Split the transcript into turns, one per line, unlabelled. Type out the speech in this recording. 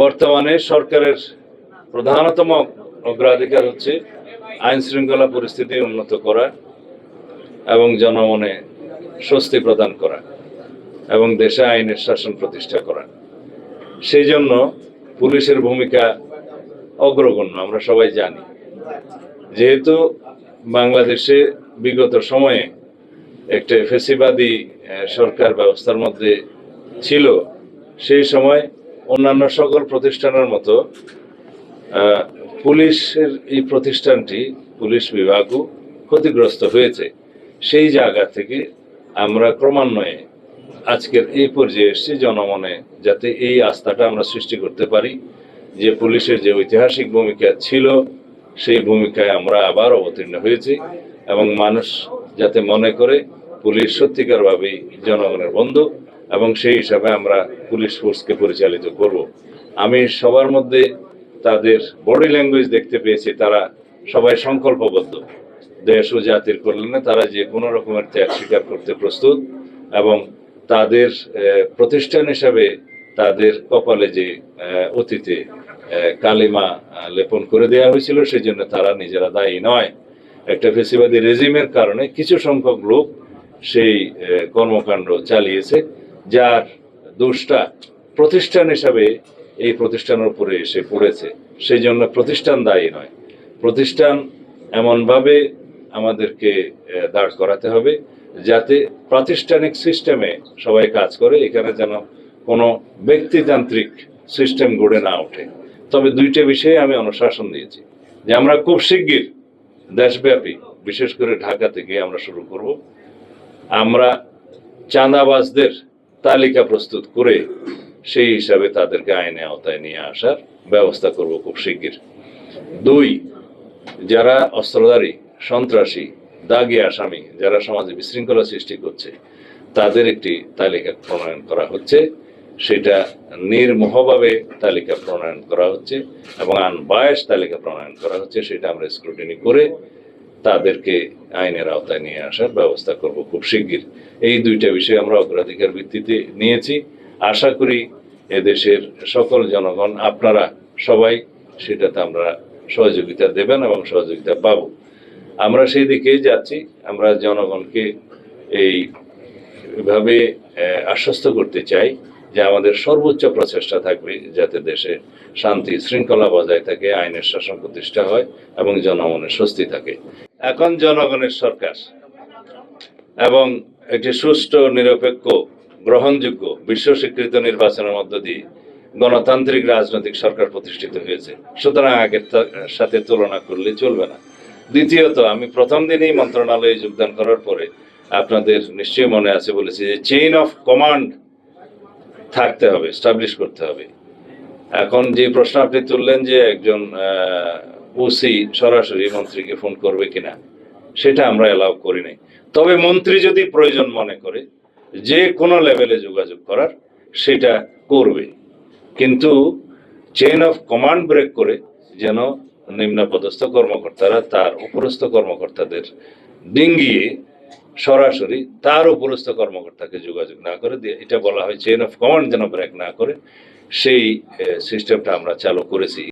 বর্তমানে সরকারের প্রধানতম অগ্রাধিকার হচ্ছে আইন শৃঙ্খলা পরিস্থিতি উন্নত করা এবং জনমনে স্বস্তি প্রদান করা এবং দেশে আইনের শাসন প্রতিষ্ঠা করা। সেই জন্য পুলিশের ভূমিকা অগ্রগণ্য আমরা সবাই জানি। যেহেতু বাংলাদেশে বিগত সময়ে একটা ফ্যাসিবাদী সরকার ব্যবস্থার মধ্যে ছিল, সেই সময় অন্যান্য সকল প্রতিষ্ঠানের মতো পুলিশের এই প্রতিষ্ঠানটি, পুলিশ বিভাগও ক্ষতিগ্রস্ত হয়েছে। সেই জায়গা থেকে আমরা ক্রমান্বয়ে আজকের এই পর্যায়ে এসেছি, জনমনে যাতে এই আস্থাটা আমরা সৃষ্টি করতে পারি যে পুলিশের যে ঐতিহাসিক ভূমিকা ছিল সেই ভূমিকায় আমরা আবার অবতীর্ণ হয়েছি এবং মানুষ যাতে মনে করে পুলিশ সত্যিকারভাবেই জনগণের বন্ধু এবং সেই হিসাবে আমরা পুলিশ ফোর্সকে পরিচালিত করব। আমি সবার মধ্যে তাদের বডি ল্যাঙ্গুয়েজ দেখতে পেয়েছি, তারা সবাই সংকল্পবদ্ধ দেশ ও জাতির কল্যাণে তারা যে কোনো রকমের ত্যাগ স্বীকার করতে প্রস্তুত এবং তাদের প্রতিষ্ঠান হিসাবে তাদের কপালে যে অতীতে কালিমা লেপন করে দেওয়া হয়েছিল সেজন্য তারা নিজেরা দায়ী নয়। একটা ফ্যাসিবাদী রেজিমের কারণে কিছু সংখ্যক লোক সেই কর্মকাণ্ড চালিয়েছে, যার দোষটা প্রতিষ্ঠান হিসাবে এই প্রতিষ্ঠানের উপরে এসে পড়েছে। সেই জন্য প্রতিষ্ঠান দায়ী নয়। প্রতিষ্ঠান এমনভাবে আমাদেরকে দাঁড় করাতে হবে যাতে প্রাতিষ্ঠানিক সিস্টেমে সবাই কাজ করে, এখানে যেন কোনো ব্যক্তিতান্ত্রিক সিস্টেম গড়ে না ওঠে। তবে দুইটা বিষয়ে আমি অনুশাসন দিয়েছি যে আমরা খুব শিগগির দেশব্যাপী, বিশেষ করে ঢাকা থেকে আমরা শুরু করব, আমরা চাঁদাবাজদের তালিকা প্রস্তুত করে সেই হিসাবে তাদেরকে আইনে আওতায় নিয়ে আসার ব্যবস্থা করব খুব শিগগির। দুই, যারা অস্ত্রধারী, সন্ত্রাসী, দাগী আসামি, যারা সমাজে বিশৃঙ্খলা সৃষ্টি করছে তাদের একটি তালিকা প্রণয়ন করা হচ্ছে। সেটা নির্মোহভাবে তালিকা প্রণয়ন করা হচ্ছে এবং আনবায়াস তালিকা প্রণয়ন করা হচ্ছে। সেটা আমরা স্ক্রুটিনি করে তাদেরকে আইনের আওতায় নিয়ে আসার ব্যবস্থা করব খুব শিগগির। এই দুইটা বিষয় আমরা অগ্রাধিকার ভিত্তিতে নিয়েছি। আশা করি এদেশের সকল জনগণ, আপনারা সবাই সেটাতে আমরা সহযোগিতা দেবেন এবং সহযোগিতা পাব। আমরা সেই দিকেই যাচ্ছি। আমরা জনগণকে এইভাবে আশ্বস্ত করতে চাই যে আমাদের সর্বোচ্চ প্রচেষ্টা থাকবে যাতে দেশে শান্তি শৃঙ্খলা বজায় থাকে, আইনের শাসন প্রতিষ্ঠা হয় এবং জনমনে স্বস্তি থাকে। এখন জনগণের সরকার এবং একটি সুষ্ঠু, নিরপেক্ষ, গ্রহণযোগ্য, বিশ্ব স্বীকৃত নির্বাচনের মধ্য দিয়ে গণতান্ত্রিক রাজনৈতিক সরকার প্রতিষ্ঠিত হয়েছে। সুতরাং আগের সাথে তুলনা করলে চলবে না। দ্বিতীয়ত, আমি প্রথম দিনেই মন্ত্রণালয়ে যোগদান করার পরে আপনাদের নিশ্চয়ই মনে আছে বলেছি যে চেইন অফ কমান্ড থাকতে হবে, এস্টাবলিশ করতে হবে। এখন যে প্রশ্ন আপনি তুললেন যে একজন ওসি সরাসরি মন্ত্রীকে ফোন করবে কিনা, সেটা আমরা অ্যালাউ করি নাই। তবে মন্ত্রী যদি প্রয়োজন মনে করে যে কোনো লেভেলে যোগাযোগ করার, সেটা করবে, কিন্তু চেইন অফ কমান্ড ব্রেক করে যেন নিম্নপদস্থ কর্মকর্তারা তার উপরস্থ কর্মকর্তাদের ডিঙ্গিয়ে সরাসরি তার উপরস্থ কর্মকর্তাকে যোগাযোগ না করে, এটা বলা হয় চেইন অফ কমান্ড যেন ব্রেক না করে, সেই সিস্টেমটা আমরা চালু করেছি।